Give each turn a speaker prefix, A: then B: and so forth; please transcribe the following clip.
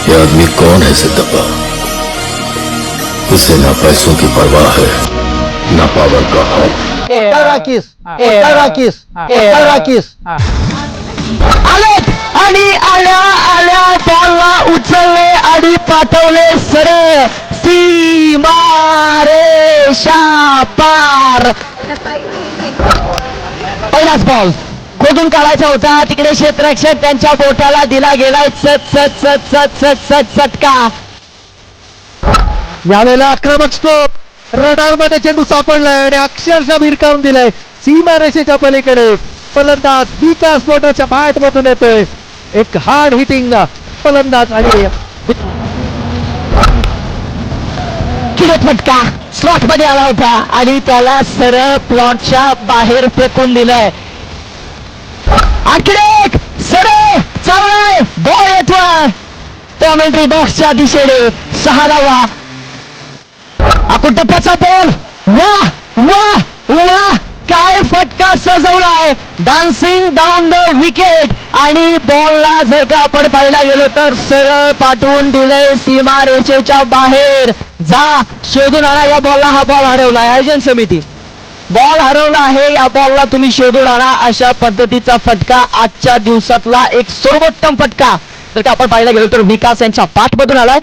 A: ये आदमी कौन है सिद्धप्पा? उसे ना पैसों की परवाह है ना पावर का खौफ।
B: आलेत आणि आल्या आल्या बॉलला उचलले आणि पाठवले सरळ सीमारेषा पार. पहिलाच बॉल खोदून काढायचा होता, तिकडे क्षेत्ररक्षक त्यांच्या बोटाला दिला गेलाय सत सत सत सत सत सत सटका.
C: यावेळेला आक्रमक स्ट्रोक रडार मध्ये चेंडू सापडलाय आणि अक्षरशः भिरकावून दिलाय सीमारेषेच्या पलीकडे. फलंदाज विकास मोटरच्या बॅट मधून येतोय. एक हार्ड हिटिंग फलंदाज आणि
B: फटका स्लॉट मध्ये आला होता आणि त्याला सरळ प्लॉटच्या बाहेर फेकून दिलंय. आकडे सरळ चाललाय बॉल येतोय कॉमेंट्री बॉक्सच्या दिशेने. 6 धावा. टप्प्याचा बॉल. वा वा वा काय फटका सजवलाय डान्सिंग डाऊन द विकेट. आणि बॉलला जर का आपण पाहायला गेलो तर सरळ पाठवून दिलंय सीमारेषेच्या बाहेर. जा शोधून आणा या बॉलला. हा बॉल हरवलाय आयोजन समिती. बॉल हरवला आहे, या बॉलला तुम्ही शोधून आणा. अशा पद्धतीचा फटका आजच्या दिवसातला एक सर्वोत्तम फटका जर का आपण पाहायला गेलो तर विकास यांच्या पाठमधून आलाय.